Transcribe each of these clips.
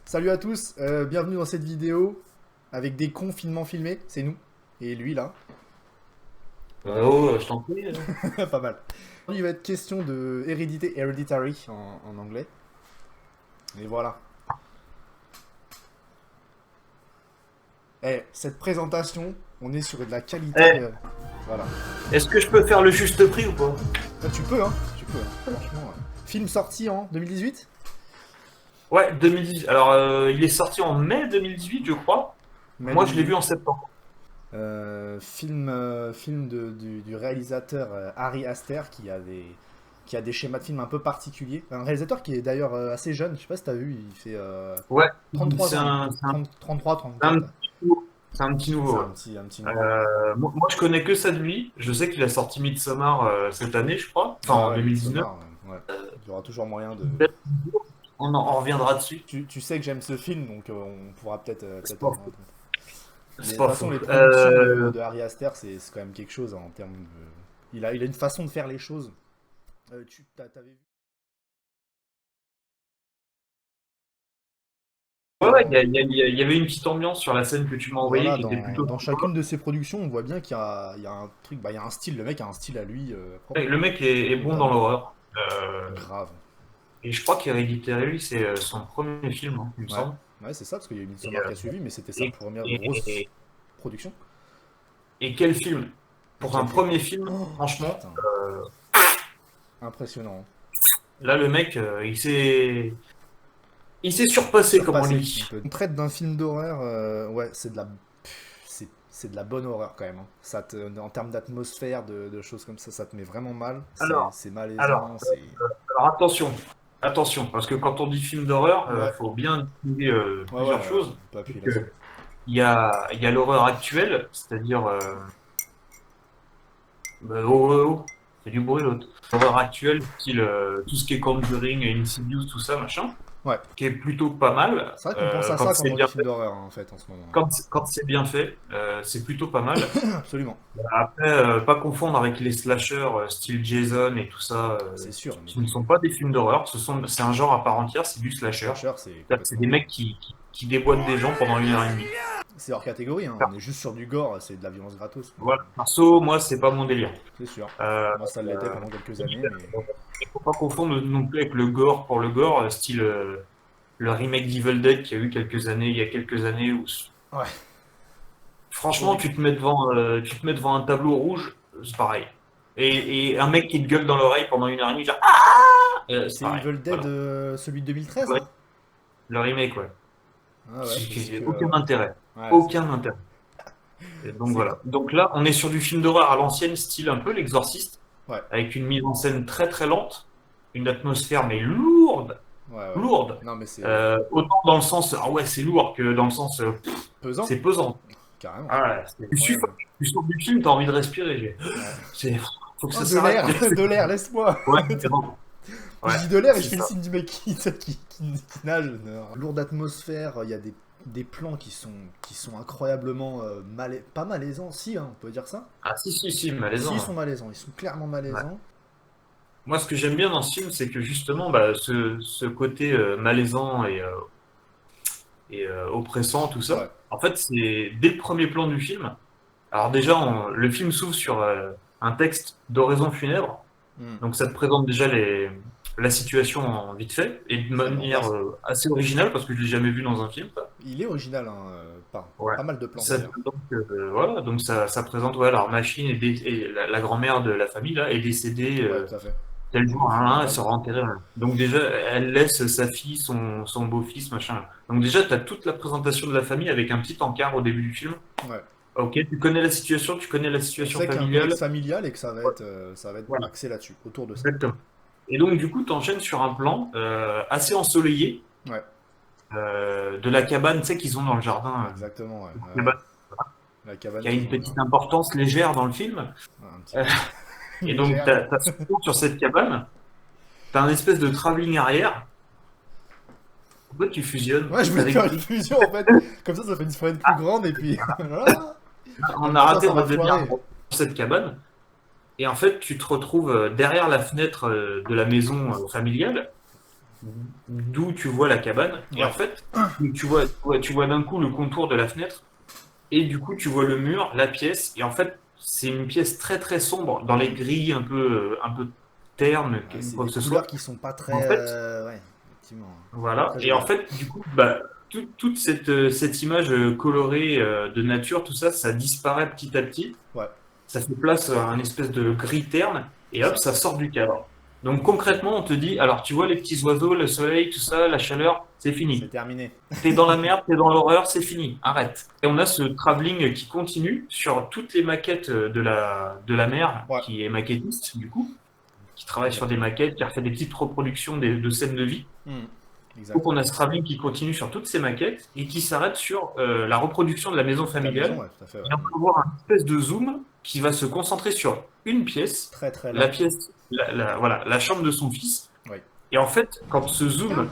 Salut à tous, bienvenue dans cette vidéo avec des cons finement filmés, c'est nous. Et lui là, Oh, je t'en prie. pas mal. Il va être question de hérédité, hereditary en anglais. Et voilà. Cette présentation, on est sur de la qualité. Eh, Voilà. est-ce que je peux faire le juste prix ou pas? Tu peux, hein, franchement. Film sorti en 2018. Ouais, 2018. Alors, il est sorti en mai 2018, je crois. Mai Moi, je l'ai vu 2018. en septembre. Film du réalisateur Harry Aster qui a des schémas de films un peu particuliers. Un réalisateur qui est d'ailleurs assez jeune, je sais pas si t'as vu, il fait Ouais, 33 c'est ans lui. un, c'est un, 30, 33, c'est un 34. petit nouveau. C'est un petit C'est nouveau, ouais. un petit nouveau. Moi, je connais que ça de lui. Je sais qu'il a sorti Midsommar cette année, je crois. Enfin, Ouais, en ouais, 2019. Midsommar, ouais. Il y aura toujours moyen de... On reviendra dessus. Tu sais que j'aime ce film, donc on pourra C'est peut-être pas en faux. parler. Mais C'est de toute pas façon, faux. les productions de Harry Aster, c'est quand même quelque chose hein, en termes de... Il a une façon de faire les choses. T'avais vu Ouais, ouais, il y avait une petite ambiance sur la scène que tu m'as envoyée Voilà, qui était plutôt dans sympa. chacune de ses productions, on voit bien qu'il y a un truc, bah, il y a un style, le mec a un style à lui propre, Ouais, le mec est bon dans notamment. l'horreur. Grave. Et je crois qu'Hereditary, c'est son premier film, hein, il me Ouais, semble. ouais, c'est ça, parce qu'il y a eu Et, Midsommar qui a suivi, mais c'était sa et, première grosse et, production. et quel film? Et Pour un quel film. premier film, Oh, franchement, putain, impressionnant. là, le mec, il s'est surpassé, comme on Surpassé, dit. On traite d'un film d'horreur, ouais, c'est de la bonne horreur quand même. Hein. En termes d'atmosphère, de choses comme ça te met vraiment mal. Alors, C'est alors, malaisant, c'est... alors, attention, parce que quand on dit film d'horreur, Ouais, faut bien distinguer ouais, plusieurs choses. on peut appuyer Donc, là-dessus. il y a l'horreur actuelle, c'est-à-dire, bah, oh, oh, oh, c'est du bruit l'autre. L'horreur actuelle, style tout ce qui est Conjuring, Insidious, tout ça, machin, Ouais, qui est plutôt pas mal c'est vrai qu'on pense à quand ça quand c'est on dit bien film fait. d'horreur, hein, en fait, en ce moment. Quand c'est bien fait, c'est plutôt pas mal. Absolument. Après, pas confondre avec les slashers style Jason et tout ça, C'est sûr, mais qui ne sont pas des films d'horreur. C'est un genre à part entière, c'est du slasher. slasher, c'est C'est-à-dire que c'est des complètement... mecs qui déboîtent des gens pendant 1 heure et demie. C'est hors catégorie, hein. On est juste sur du gore, c'est de la violence gratos. Donc, Voilà. Perso, moi, c'est pas mon délire. c'est sûr. Euh, Moi, ça l'était pendant quelques années, mais... Il faut pas confondre non plus avec le gore pour le gore, style le remake d'Evil Dead qu'il y a eu il y a quelques années où Ouais, franchement horrible. tu te mets devant un tableau rouge, c'est pareil. Et un mec qui te gueule dans l'oreille pendant 1 heure et demie, genre ah, c'est C'est pareil. Evil Dead, Voilà. celui de 2013, Ouais, là? le remake, ouais. Ah ouais, parce que... Aucun intérêt. Ouais, Aucun intérêt. Et donc c'est... voilà. Donc là, on est sur du film d'horreur à l'ancienne, style un peu l'Exorciste, Ouais, avec une mise en scène très très lente, une atmosphère mais lourde, ouais, ouais. lourde. Non, mais c'est Autant dans le sens, ah ouais, c'est lourd que dans le sens, pesant, c'est pesant. carrément. Ah ouais, Incroyable. tu sors du film, t'as envie de respirer. Ouais. C'est, faut que Oh, ça de s'arrête. l'air, de l'air, laisse-moi. Ouais, c'est bon. Je Ouais, dis de l'air et je c'est fais le ça. signe du mec qui nage. Lourde atmosphère, il y a des plans qui sont incroyablement pas malaisants, si, hein, on peut dire ça. Ah si, Si, ils malaisant. sont malaisants, ils sont clairement Ouais. malaisants. Moi, ce que j'aime bien dans ce film, c'est que justement, bah, ce côté malaisant et oppressant, tout Ouais. ça, en fait, c'est dès le premier plan du film. Alors déjà, le film s'ouvre sur un texte d'oraison funèbre. Hmm. Donc ça te présente déjà la situation en vite fait, et de Totalement. Bah, manière assez originale, parce que je l'ai jamais vu dans un film, ça. il est original, hein, Ouais. pas mal de plans Ça te d'ailleurs. présente, voilà, donc ça présente ouais, leur machine et la grand-mère de la famille là, est décédée Ouais, tout à fait. tel Au jour, hein, elle funérailles. sera enterrée. Là. Donc déjà, elle laisse sa fille, son beau-fils, machin. Donc déjà, tu as toute la présentation de la famille avec un petit encart au début du film. Ouais. Ok, tu connais la situation, tu connais la On situation sait qu'il y a un contexte familiale. familial et que ça va être Voilà, axé là-dessus, autour de ça. exactement. Et donc, du coup, tu enchaînes sur un plan assez ensoleillé Ouais, de la cabane, tu sais, qu'ils ont dans le jardin. exactement, ouais. Ouais, ouais. Cabane La cabane qui a qu'ils une ont dans le petite jardin. importance légère dans le film. Ouais, un petit Euh, peu. et donc, Légère. ce plan sur cette cabane, tu as un espèce de travelling arrière. Pourquoi tu fusionnes Ouais, je voulais avec faire une Guy? fusion en fait. Comme ça fait une frame plus grande et puis. Voilà. On a Attends, raté, ça on va va devenir foirer. dans cette cabane. Et en fait, tu te retrouves derrière la fenêtre de la maison familiale. d'où tu vois la cabane. Et en Ouais. fait, tu vois d'un coup le contour de la fenêtre. Et du coup, tu vois le mur, la pièce. Et en fait, c'est une pièce très très sombre, dans les Mm. grilles un peu ternes, Ouais, c'est quoi des que ce soit. couleurs qui sont pas En très. fait, Ouais, effectivement. voilà. Très Et en joli. fait, du coup, bah, toute cette image colorée de nature, tout ça, ça disparaît petit à petit. Ouais, Ça fait place à un espèce de gris terne, c'est et hop, ça. ça sort du cadre. Donc concrètement, on te dit, alors tu vois les petits oiseaux, le soleil, tout ça, la chaleur, c'est C'est fini. terminé. T'es dans la merde, t'es dans l'horreur, c'est fini, arrête. Et on a ce travelling qui continue sur toutes les maquettes de la mer, Ouais, qui est maquettiste du coup, qui travaille sur des exactement. maquettes, qui a fait des petites reproductions de scènes de vie. Mm. Donc Exact. on a ce travelling qui continue sur toutes ces maquettes et qui s'arrête sur la reproduction de la maison De la maison, familiale. ouais, tout à fait. Ouais. Et on Mm. va avoir un espèce de zoom qui va se concentrer sur une pièce, Très très la lent. pièce, voilà, la chambre de son fils. Oui. Et en fait, quand ce zoom,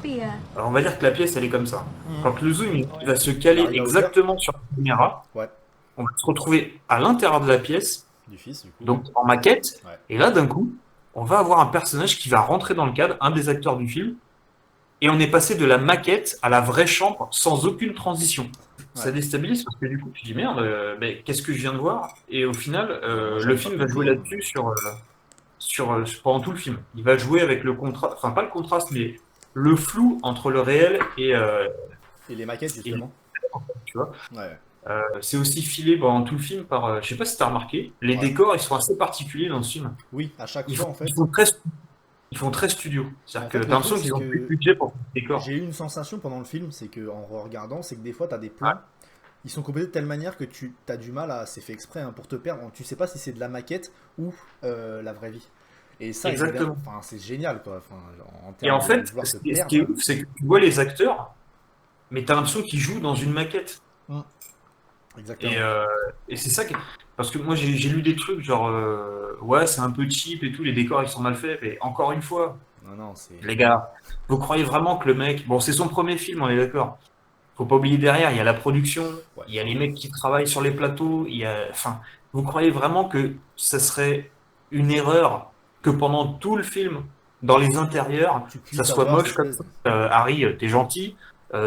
alors on va dire que la pièce elle est comme ça. Mm. Quand le zoom il va se Il caler arrive à hauteur. exactement sur la caméra, Ouais. on va se retrouver à l'intérieur de la pièce, Du fils, du coup, ouais. donc en maquette. Ouais. Et là, d'un coup, on va avoir un personnage qui va rentrer dans le cadre, un des acteurs du film, et on est passé de la maquette à la vraie chambre sans aucune transition. Ouais. Ça déstabilise parce que du coup, tu dis merde, mais qu'est-ce que je viens de voir? Et au final, Bah, moi, le j'avais pas film va jouer compris, hein. là-dessus pendant tout le film. Il va jouer avec le contraste, enfin pas le contraste, mais le flou entre le réel Et les maquettes, et justement. tu vois. Ouais. C'est aussi filé pendant tout le film par, je sais pas si t'as remarqué, les Ouais. décors ils sont assez particuliers dans ce film. Oui, à chaque Ils fois, font, en ils fait. font très, ils font très studio. En C'est-à-dire que fait, t'as le truc, l'impression c'est qu'ils ont plus de que budget pour les j'ai décors. eu une sensation pendant le film, c'est que en regardant, c'est que des fois, t'as des Ouais, plans, ils sont composés de telle manière que tu as du mal à. C'est fait exprès hein, pour te perdre. Tu sais pas si c'est de la maquette ou la vraie vie. Et ça, évidemment, exactement. enfin, c'est génial, quoi. Enfin, en Et termes en de fait, vouloir te ce qui est perdre. ouf, c'est que tu vois les acteurs, mais t'as l'impression qu'ils jouent dans une maquette. Mm. Et, Exactement. euh, et c'est ça que... Parce que moi, j'ai lu des trucs genre, ouais, c'est un peu cheap et tout, les décors, ils sont mal faits. Mais encore une fois, Non, non, c'est. les gars, vous croyez vraiment que le mec... Bon, c'est son premier film, on est d'accord. Faut pas oublier derrière, il y a la production, Ouais, il y a enfin, les mecs qui travaillent sur les plateaux, il y a... Enfin, vous croyez vraiment que ça serait une erreur que pendant tout le film, dans les intérieurs, tu ça puisses soit avoir cette moche comme espèce. ça? Harry, t'es gentil,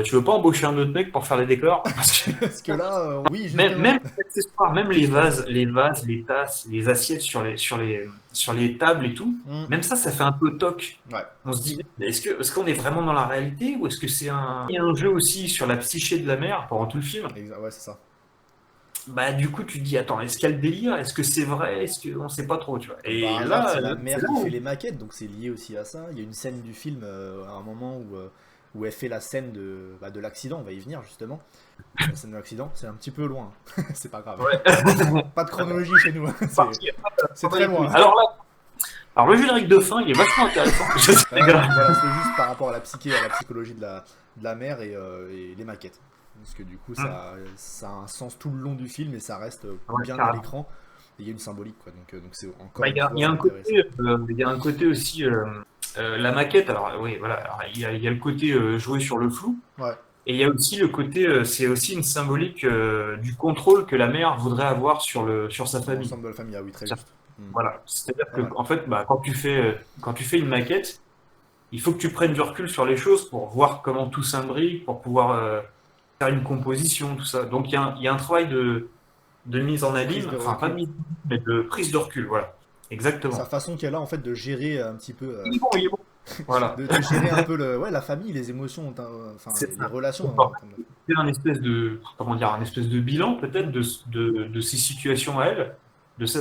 tu veux pas embaucher un autre mec pour faire les décors? Parce que Parce que là, oui, même justement. les accessoires, même les vases, les tasses, les assiettes sur les tables et tout, Mm. même ça fait un peu toc. Ouais, On se dit, est-ce qu'on est vraiment dans la réalité ou est-ce que il y a un jeu aussi sur la psyché de la mère pendant tout le film? ouais, c'est ça. Bah, du coup, tu te dis, attends, est-ce qu'il y a le délire? Est-ce que c'est vrai? Est-ce qu'on sait pas trop, tu vois? Comme par Et hasard, là, c'est la c'est mère là qui fait où... les maquettes, donc c'est lié aussi à ça. Il y a une scène du film à un moment où elle fait la scène de l'accident, on va y venir justement. La scène de l'accident, c'est un petit peu loin, c'est pas grave. Ouais. Pas de chronologie chez nous, Parti. c'est très loin. Alors, le générique de fin, il est vachement intéressant. Je sais, les gars. Voilà, c'était juste par rapport à la psyché, à la psychologie de la mère et les maquettes. Parce que du coup, Hum, ça a un sens tout le long du film et ça reste ouais, bien à carrément. l'écran. Et il y a une symbolique, quoi. Donc c'est Bah, encore une fois intéressant. il y a un côté aussi, la maquette. Alors, oui, voilà. Alors, il y a le côté jouer sur le flou. Ouais, Et il y a aussi le côté, c'est aussi une symbolique du contrôle que la mère voudrait avoir sur sa sur famille. l'ensemble de la famille, ah oui, très C'est-à-dire- juste. Hmm. Voilà. C'est-à-dire Pas que, mal. en fait, bah, quand tu fais une maquette, il faut que tu prennes du recul sur les choses pour voir comment tout s'imbrique, pour pouvoir faire une composition, tout ça. Donc, il y a un travail de mise en Prise abîme, de enfin, pas de recul. mise, mais de prise de recul, voilà. Sa Exactement. façon qu'elle a en fait de gérer un petit peu, Il est bon, il est bon. Voilà. de gérer un peu ouais, la famille, les émotions, enfin C'est les ça. relations Donc, en en termes de. fait, c'est un espèce de, comment dire, un espèce de bilan peut-être Hmm. de ces situations à elle,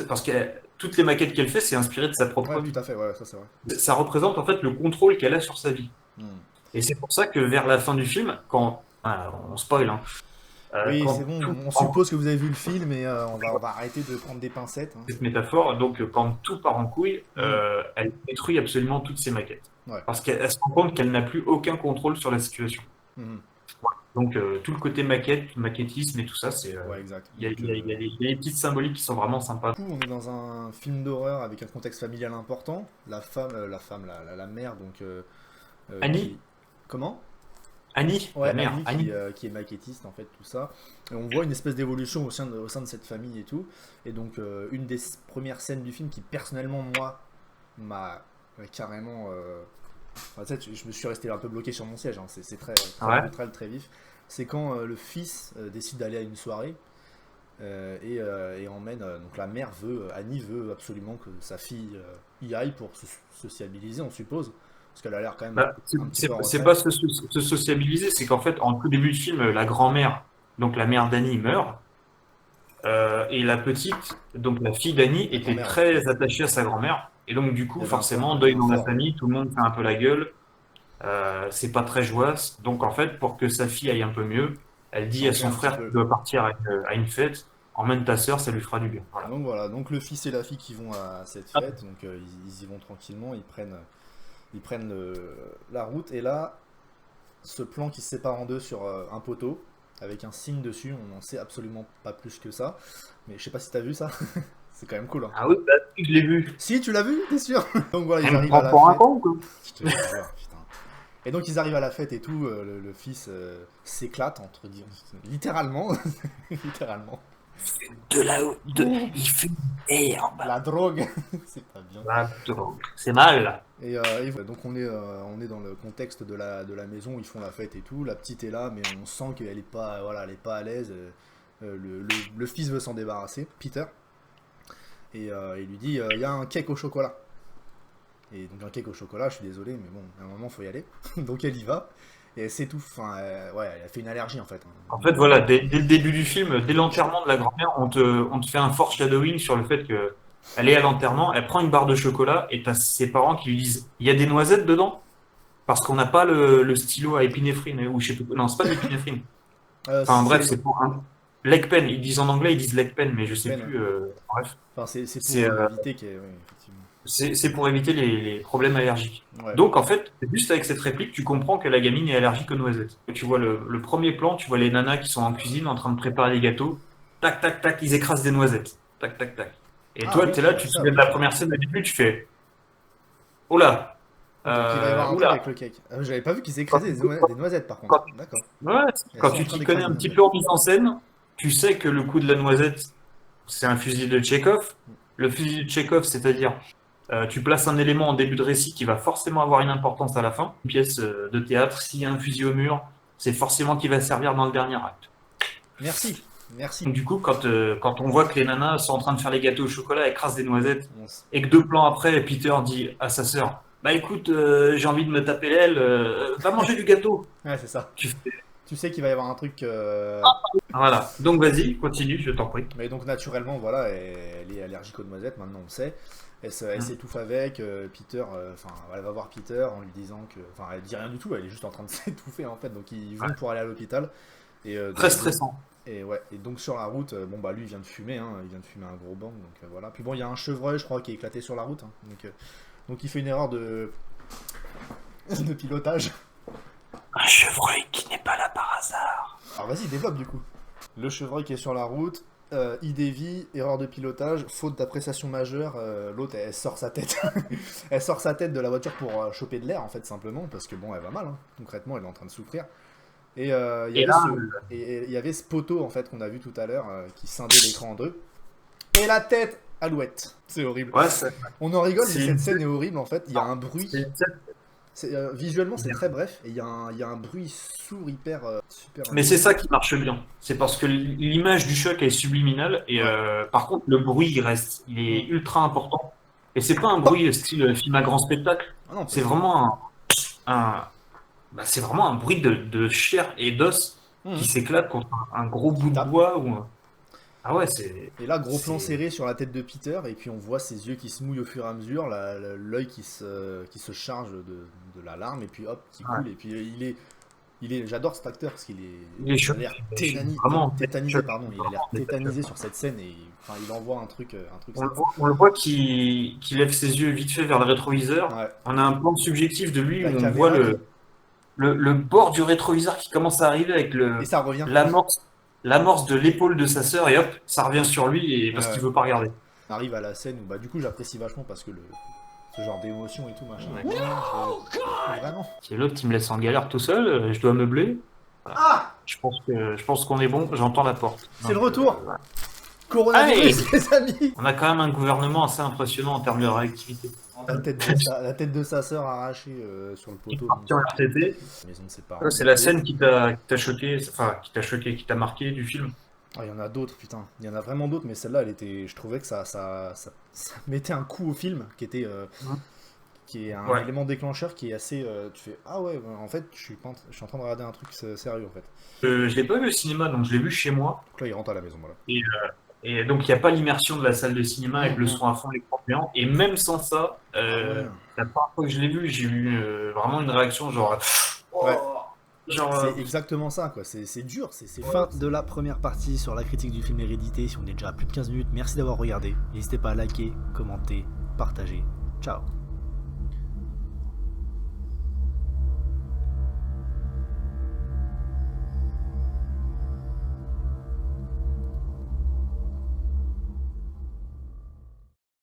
parce que toutes les maquettes qu'elle fait, c'est inspiré de sa Ouais, propre tout vie. à fait, ouais, ça c'est vrai. Ça représente en fait le contrôle qu'elle a sur sa vie. Hmm. Et c'est pour ça que vers la fin du film, quand, ah, on spoil, hein, Oui, c'est quand bon, tout on part en suppose que vous avez vu le film et on va arrêter de prendre des pincettes, hein. cette métaphore, donc quand tout part en couille, Hmm. elle détruit absolument toutes ses maquettes. Ouais. Parce qu'elle se rend compte qu'elle n'a plus aucun contrôle sur la situation. Hmm. Donc tout le côté maquette, maquettisme et tout ça, c'est Ouais, exact. il y a, il y a des petites symboliques qui sont vraiment sympas. Du coup, on est dans un film d'horreur avec un contexte familial important. La mère, donc Annie, qui. Comment? Annie, la Ouais, mère, Annie Annie. qui est maquettiste en fait, tout ça. Et on voit une espèce d'évolution au sein de cette famille et tout. Et donc une des premières scènes du film qui personnellement moi m'a carrément Enfin, tu sais, je me suis resté un peu bloqué sur mon siège, hein. C'est très, Ouais. très, très vif. C'est quand le fils décide d'aller à une soirée et emmène. Donc la mère Annie veut absolument que sa fille y aille pour se sociabiliser, on suppose. Parce qu'elle a l'air quand même Bah, un petit peu en c'est retrait. pas se sociabiliser, c'est qu'en fait, en tout début de film, la grand-mère, donc la mère d'Annie, meurt. Et la petite, donc la fille d'Annie, La était grand-mère, ouais. très attachée à sa grand-mère. Et donc, du Il coup, y avait un forcément, un deuil lien dans la fort, ouais. famille, tout le monde fait un peu la gueule. C'est pas très joyeux. Donc, en fait, pour que sa fille aille un peu mieux, elle dit à Changer son un petit frère qu'il peu. doit partir à une fête. Emmène ta sœur, ça lui fera du bien. Voilà. Donc voilà, donc le fils et la fille qui vont à cette fête, donc ils y vont tranquillement, ils prennent la route, et là, ce plan qui se sépare en deux sur un poteau, avec un signe dessus, on n'en sait absolument pas plus que ça, mais je sais pas si t'as vu ça, c'est quand même cool, hein. Ah oui, bah, oui, je l'ai vu. Si, tu l'as vu, t'es sûr? Donc voilà, ils Elle me arrivent à prend la pour un fête, con, quoi. je te jure, putain. Et donc ils arrivent à la fête et tout, le fils s'éclate, entre guillemets, littéralement, littéralement. De la, il fait une herbe. La drogue, c'est pas bien. Ah, c'est mal. Et voilà, donc on est dans le contexte de la maison où ils font la fête et tout. La petite est là, mais on sent qu'elle est pas, voilà, elle est pas à l'aise. Le fils veut s'en débarrasser, Peter, et il lui dit il y a un cake au chocolat. Et donc un cake au chocolat, je suis désolé, mais bon, à un moment faut y aller. Donc elle y va et elle s'étouffe. Enfin, ouais, elle a fait une allergie en fait, En hein. fait, voilà, dès le début du film, dès l'enterrement de la grand-mère, on te fait un foreshadowing sur le fait que elle est à l'enterrement, elle prend une barre de chocolat et t'as ses parents qui lui disent, il y a des noisettes dedans? Parce qu'on n'a pas le stylo à épinéphrine, ou je sais plus, non, c'est pas de l'épinéphrine. Enfin, bref, C'est c'est pour un leg pen. Ils disent en anglais, ils disent leg pen, mais je sais peine, hein. plus, bref. Enfin, c'est C'est, pour euh, éviter qu'elle, ouais, effectivement. c'est pour éviter les problèmes allergiques. Ouais. Donc, en fait, juste avec cette réplique, tu comprends que la gamine est allergique aux noisettes. Tu vois le premier plan, tu vois les nanas qui sont en cuisine en train de préparer les gâteaux. Tac, tac, tac, ils écrasent des noisettes. Tac, tac, tac. Et Ah toi, oui, tu es là, tu te ça souviens de oui. la première scène au début, tu fais oh là, Donc il va y avoir un truc oula. avec le cake. J'avais pas vu qu'ils Quand, écrésaient quand- des noisettes par contre. quand- D'accord. ouais, Elles quand sont en tu train t'y connais d'écraser un des petit noisettes. peu en mise en scène, tu sais que le coup de la noisette, c'est un fusil de Tchekhov. Le fusil de Tchekhov, c'est-à-dire tu places un élément en début de récit qui va forcément avoir une importance à la fin. Une pièce de théâtre, s'il y a un fusil au mur, c'est forcément qui va servir dans le dernier acte. Merci, merci. Donc du coup, quand on voit que les nanas sont en train de faire les gâteaux au chocolat, écrasent des noisettes, On s- et que 2 plans après, Peter dit à sa sœur, bah écoute, j'ai envie de me taper l'aile, va manger du gâteau. Ouais, c'est ça. Tu fais- Tu sais qu'il va y avoir un truc. Voilà. Donc vas-y, continue, je t'en prie. Mais donc naturellement, voilà, elle est allergique aux noisettes, maintenant on le sait. Elle Hum. s'étouffe avec. Peter, enfin, elle va voir Peter en lui disant que. Enfin, elle dit rien du tout, elle est juste en train de s'étouffer en fait. Donc ils vont Ouais. pour aller à l'hôpital. Très stressant. Et ouais, et donc sur la route, bon bah lui il vient de fumer, hein, il vient de fumer un gros bang, donc voilà. Puis bon, il y a un chevreuil, je crois, qui est éclaté sur la route, hein. Donc il fait une erreur de pilotage. Un chevreuil qui n'est pas là par hasard. Alors vas-y, développe du coup. Le chevreuil qui est sur la route, il dévie, erreur de pilotage, faute d'appréciation majeure, l'autre elle sort sa tête. Elle sort sa tête de la voiture pour choper de l'air en fait simplement, parce que bon elle va mal, hein. Concrètement elle est en train de souffrir. Et Et là, il y avait ce poteau en fait qu'on a vu tout à l'heure qui scindait l'écran en deux. Et la tête alouette. C'est horrible. ouais, On en rigole, mais c'est cette scène est horrible en fait. Il y a un bruit. c'est une scène. Visuellement c'est très bref et il y a un bruit sourd hyper super. Mais c'est ça qui marche bien. C'est parce que l'image du choc est subliminale et Ouais. par contre le bruit il reste, il est Mm. ultra important. Et c'est pas un bruit style film à grand spectacle. Ah non, C'est vraiment c'est vraiment un bruit de chair et d'os qui s'éclate contre un gros bout de tape. bois ou. Ah ouais, c'est. Et là, gros plan c'est- serré sur la tête de Peter, et puis on voit ses yeux qui se mouillent au fur et à mesure, l'œil qui se charge de la larme, et puis hop, qui Ouais. coule. Et puis j'adore cet acteur parce Il est il a chaud. l'air Vraiment tétanisé, pardon, il a l'air Vraiment, tétanisé sur cette scène, et enfin, il envoie un truc On le voit qui lève ses yeux vite fait vers le rétroviseur. Ouais, On a un plan subjectif de lui la où on voit caméra le bord du rétroviseur qui commence à arriver avec et ça revient. l'amorce de l'épaule de sa sœur et hop, ça revient sur lui et parce Ouais, qu'il veut pas regarder. on arrive à la scène où, bah, du coup, j'apprécie vachement parce que ce genre d'émotion et tout, machin. Vraiment. Si l'autre il me laisse en galère tout seul, je dois meubler. Voilà. Ah, Je pense qu'on est bon, j'entends la porte. c'est le Donc, retour. voilà. Coronavirus, les amis. On a quand même un gouvernement assez impressionnant en termes de réactivité. En la tête de sa sœur arrachée sur le Il est poteau. parti en RTT. La maison de ses parents. C'est la scène qui t'a choqué, enfin qui t'a marqué du film. Ah, il y en a d'autres, putain. Il y en a vraiment d'autres, mais celle-là, elle était. Je trouvais que ça mettait un coup au film qui est un Ouais. élément déclencheur qui est assez. Tu fais ah ouais, en fait, je suis en train de regarder un truc sérieux en fait. Je l'ai pas vu au cinéma, donc je l'ai vu chez moi. Donc là, il rentre à la maison, voilà. Et, et donc il n'y a pas l'immersion de la salle de cinéma avec le Mhm. son à fond, l'écran géant. Et même sans ça, Ah ouais. la première fois que je l'ai vu, j'ai eu vraiment une réaction genre. Ouais. Oh, genre C'est exactement ça, quoi. C'est dur. C'est fin de la première partie sur la critique du film Hérédité. Si on est déjà à plus de 15 minutes, merci d'avoir regardé. N'hésitez pas à liker, commenter, partager. Ciao.